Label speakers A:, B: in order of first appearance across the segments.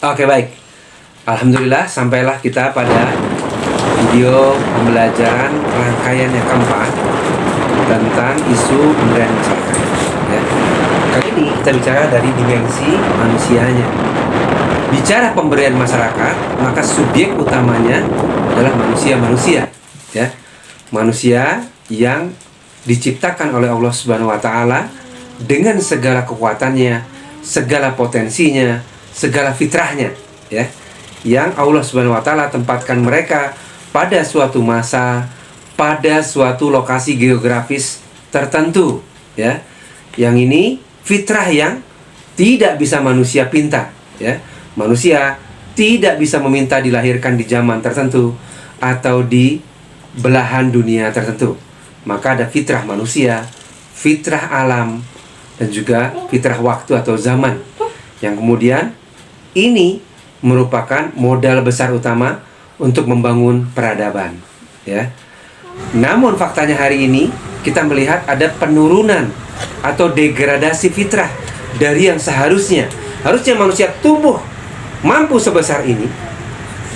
A: Oke, baik. Alhamdulillah sampailah kita pada video pembelajaran rangkaian yang keempat tentang isu pemberdayaan masyarakat. Ya. Kali ini kita bicara dari dimensi manusianya. Bicara pemberdayaan masyarakat, maka subjek utamanya adalah manusia-manusia. Ya. Manusia yang diciptakan oleh Allah Subhanahu wa Ta'ala dengan segala kekuatannya, segala potensinya, segala fitrahnya, ya, yang Allah Subhanahu wa Ta'ala tempatkan mereka pada suatu masa, pada suatu lokasi geografis tertentu, ya. Yang ini fitrah yang tidak bisa manusia pinta, ya. Manusia tidak bisa meminta dilahirkan di zaman tertentu atau di belahan dunia tertentu. Maka ada fitrah manusia, fitrah alam, dan juga fitrah waktu atau zaman, yang kemudian ini merupakan modal besar utama untuk membangun peradaban, ya. Namun faktanya hari ini kita melihat ada penurunan atau degradasi fitrah dari yang harusnya manusia tumbuh mampu sebesar ini.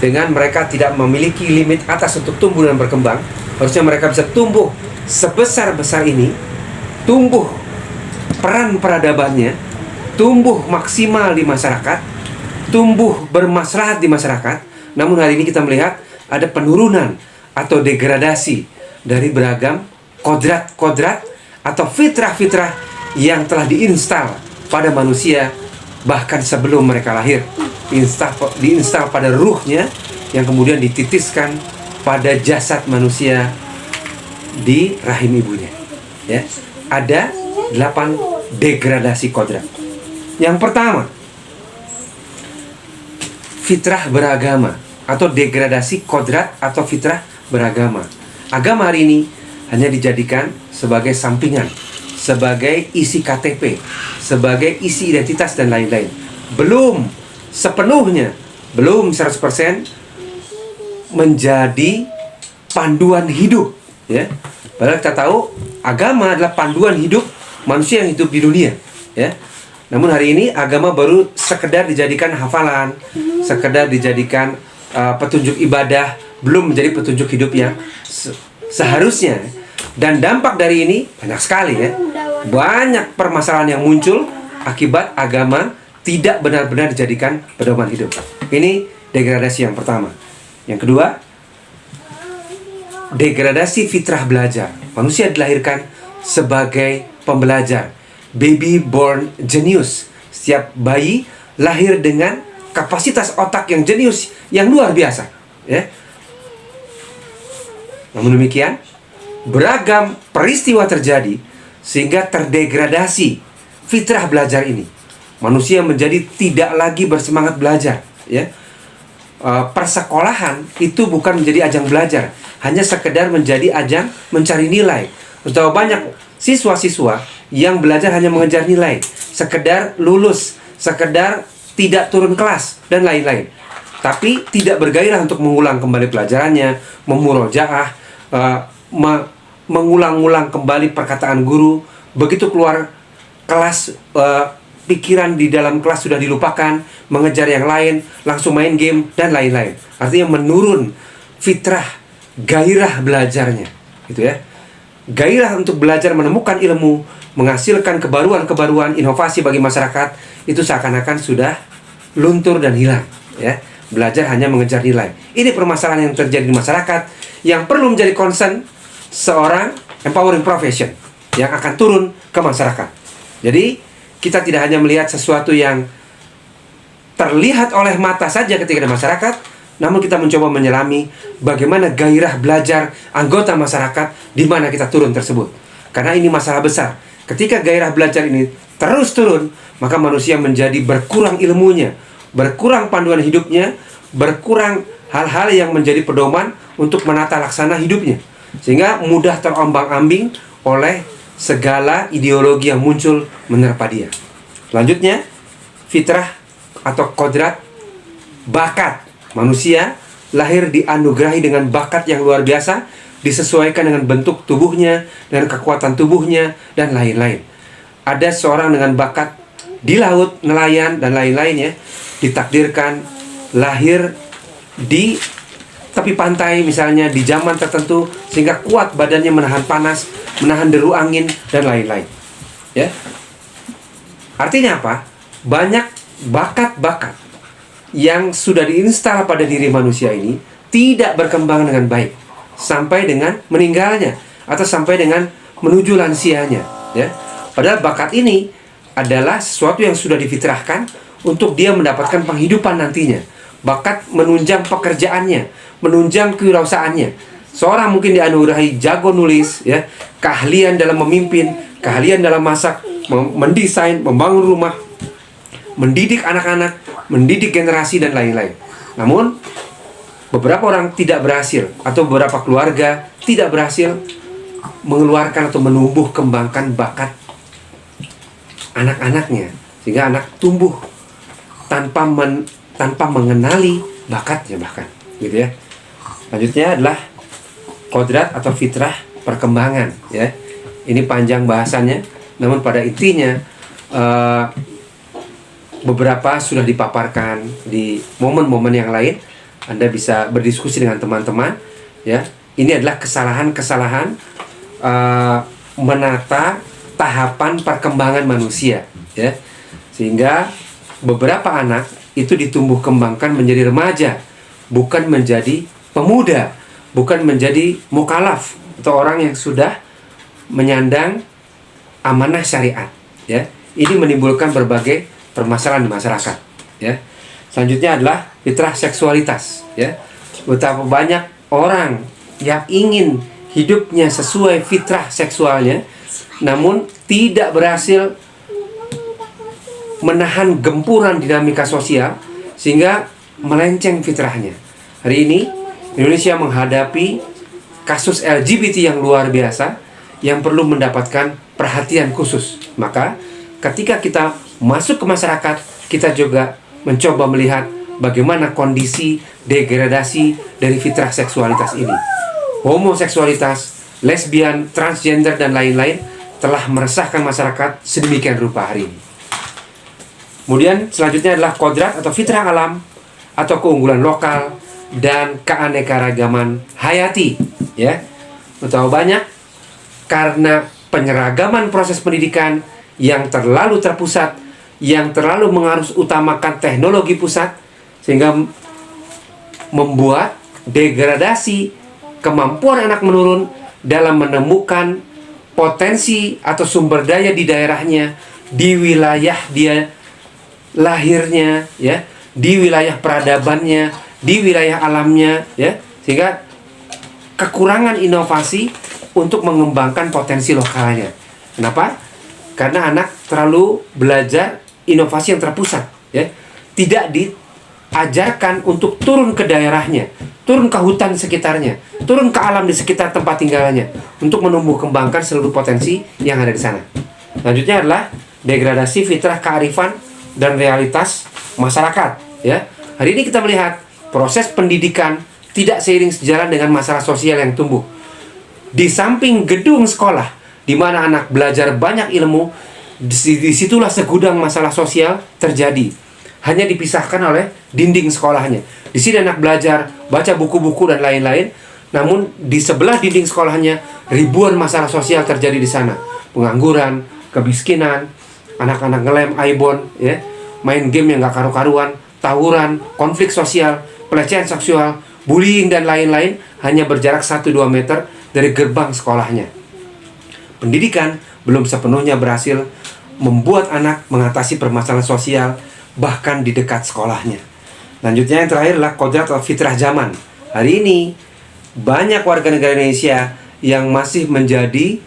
A: Dengan mereka tidak memiliki limit atas untuk tumbuh dan berkembang, harusnya mereka bisa tumbuh sebesar-besar ini, tumbuh peran peradabannya, tumbuh maksimal di masyarakat, tumbuh bermaslahat di masyarakat. Namun hari ini kita melihat ada penurunan atau degradasi dari beragam kodrat-kodrat atau fitrah-fitrah yang telah diinstal pada manusia bahkan sebelum mereka lahir. Diinstal pada ruhnya yang kemudian dititiskan pada jasad manusia di rahim ibunya, ya. Ada 8 degradasi kodrat. Yang pertama, fitrah beragama atau degradasi kodrat atau fitrah beragama. Agama hari ini hanya dijadikan sebagai sampingan, sebagai isi KTP, sebagai isi identitas dan lain-lain. Belum sepenuhnya, belum 100% menjadi panduan hidup, ya. Padahal kita tahu agama adalah panduan hidup manusia yang hidup di dunia, ya. Namun hari ini agama baru sekedar dijadikan hafalan, sekedar dijadikan petunjuk ibadah, belum menjadi petunjuk hidup yang seharusnya. Dan dampak dari ini banyak sekali, ya. Banyak permasalahan yang muncul akibat agama tidak benar-benar dijadikan pedoman hidup. Ini degradasi yang pertama. Yang kedua, degradasi fitrah belajar. Manusia dilahirkan sebagai pembelajar, baby born genius. Setiap bayi lahir dengan kapasitas otak yang jenius, yang luar biasa, ya. Namun demikian, beragam peristiwa terjadi sehingga terdegradasi fitrah belajar ini. Manusia menjadi tidak lagi bersemangat belajar, ya. Persekolahan itu bukan menjadi ajang belajar, hanya sekedar menjadi ajang mencari nilai. Betapa banyak siswa-siswa yang belajar hanya mengejar nilai, sekedar lulus, sekedar tidak turun kelas, dan lain-lain. Tapi tidak bergairah untuk mengulang kembali pelajarannya, memurojaah, mengulang-ulang kembali perkataan guru. Begitu keluar kelas, pikiran di dalam kelas sudah dilupakan, mengejar yang lain, langsung main game, dan lain-lain. Artinya menurun fitrah, gairah belajarnya, gitu, ya. Gairah untuk belajar, menemukan ilmu, menghasilkan kebaruan-kebaruan, inovasi bagi masyarakat, itu seakan-akan sudah luntur dan hilang, ya. Belajar hanya mengejar nilai. Ini permasalahan yang terjadi di masyarakat yang perlu menjadi concern seorang empowering profession yang akan turun ke masyarakat. Jadi kita tidak hanya melihat sesuatu yang terlihat oleh mata saja ketika di masyarakat, namun kita mencoba menyelami bagaimana gairah belajar anggota masyarakat di mana kita turun tersebut. Karena ini masalah besar. Ketika gairah belajar ini terus turun, maka manusia menjadi berkurang ilmunya, berkurang panduan hidupnya, berkurang hal-hal yang menjadi pedoman untuk menata laksana hidupnya. Sehingga mudah terombang-ambing oleh segala ideologi yang muncul menerpa dia. Selanjutnya, fitrah atau kodrat bakat. Manusia lahir dianugerahi dengan bakat yang luar biasa, disesuaikan dengan bentuk tubuhnya, dengan kekuatan tubuhnya, dan lain-lain. Ada seorang dengan bakat di laut, nelayan, dan lain-lainnya, ditakdirkan lahir di tepi pantai misalnya di zaman tertentu sehingga kuat badannya menahan panas, menahan deru angin dan lain-lain. Ya. Artinya apa? Banyak bakat-bakat yang sudah diinstal pada diri manusia ini tidak berkembang dengan baik sampai dengan meninggalnya atau sampai dengan menuju lansianya, ya. Padahal bakat ini adalah sesuatu yang sudah difitrahkan untuk dia mendapatkan penghidupan nantinya. Bakat menunjang pekerjaannya, menunjang kewirausahaannya. Seorang mungkin dianugerahi jago nulis, ya, keahlian dalam memimpin, keahlian dalam masak, mendesain, membangun rumah, mendidik anak-anak, mendidik generasi dan lain-lain. Namun beberapa orang tidak berhasil atau beberapa keluarga tidak berhasil mengeluarkan atau menumbuh kembangkan bakat anak-anaknya sehingga anak tumbuh tanpa mengenali bakatnya bahkan, gitu ya. Selanjutnya adalah kodrat atau fitrah perkembangan, ya. Ini panjang bahasannya, namun pada intinya beberapa sudah dipaparkan di momen-momen yang lain. Anda bisa berdiskusi dengan teman-teman, ya. Ini adalah kesalahan-kesalahan menata tahapan perkembangan manusia, ya. Sehingga beberapa anak itu ditumbuh kembangkan menjadi remaja, bukan menjadi pemuda, bukan menjadi mukalaf atau orang yang sudah menyandang amanah syariat, ya. Ini menimbulkan berbagai permasalahan di masyarakat, ya. Selanjutnya adalah fitrah seksualitas, ya. Betapa banyak orang yang ingin hidupnya sesuai fitrah seksualnya, namun tidak berhasil menahan gempuran dinamika sosial sehingga melenceng fitrahnya. Hari ini Indonesia menghadapi kasus LGBT yang luar biasa yang perlu mendapatkan perhatian khusus. Maka ketika kita masuk ke masyarakat, kita juga mencoba melihat bagaimana kondisi degradasi dari fitrah seksualitas ini. Homoseksualitas, lesbian, transgender dan lain-lain telah meresahkan masyarakat sedemikian rupa hari ini. Kemudian selanjutnya adalah kodrat atau fitrah alam atau keunggulan lokal dan keanekaragaman hayati, ya. Betapa banyak karena penyeragaman proses pendidikan yang terlalu terpusat, yang terlalu mengarus utamakan teknologi pusat, sehingga membuat degradasi kemampuan anak menurun dalam menemukan potensi atau sumber daya di daerahnya, di wilayah dia lahirnya, ya, di wilayah peradabannya, di wilayah alamnya, ya, sehingga kekurangan inovasi untuk mengembangkan potensi lokalnya. Kenapa? Karena anak terlalu belajar inovasi yang terpusat, ya. Tidak diajarkan untuk turun ke daerahnya, turun ke hutan sekitarnya, turun ke alam di sekitar tempat tinggalnya untuk menumbuh kembangkan seluruh potensi yang ada di sana. Selanjutnya adalah degradasi fitrah kearifan dan realitas masyarakat, ya. Hari ini kita melihat proses pendidikan tidak seiring sejalan dengan masalah sosial yang tumbuh. Di samping gedung sekolah di mana anak belajar banyak ilmu, disitulah segudang masalah sosial terjadi. Hanya dipisahkan oleh dinding sekolahnya. Di sini anak belajar, baca buku-buku dan lain-lain. Namun di sebelah dinding sekolahnya ribuan masalah sosial terjadi di sana. Pengangguran, kemiskinan, anak-anak ngelem iPhone, ya, main game yang gak karu-karuan, tawuran, konflik sosial, pelecehan seksual, bullying dan lain-lain hanya berjarak 1-2 meter dari gerbang sekolahnya. Pendidikan belum sepenuhnya berhasil membuat anak mengatasi permasalahan sosial bahkan di dekat sekolahnya. Lanjutnya yang terakhir adalah kodrat atau fitrah zaman. Hari ini banyak warga negara Indonesia yang masih menjadi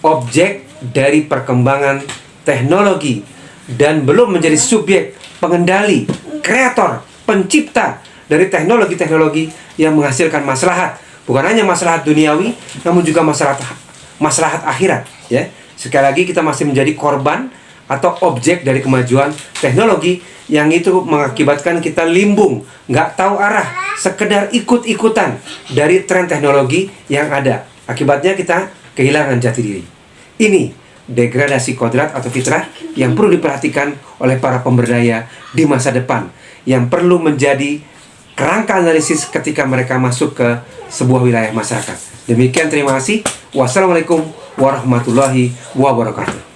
A: objek dari perkembangan teknologi dan belum menjadi subjek pengendali, kreator, pencipta dari teknologi-teknologi yang menghasilkan maslahat. Bukan hanya maslahat duniawi, namun juga maslahat akhirat, ya. Sekali lagi kita masih menjadi korban atau objek dari kemajuan teknologi yang itu mengakibatkan kita limbung, nggak tahu arah, sekedar ikut-ikutan dari tren teknologi yang ada. Akibatnya kita kehilangan jati diri. Ini degradasi kodrat atau fitrah yang perlu diperhatikan oleh para pemberdaya di masa depan, yang perlu menjadi kerangka analisis ketika mereka masuk ke sebuah wilayah masyarakat. Demikian, terima kasih. Wassalamualaikum warahmatullahi wabarakatuh.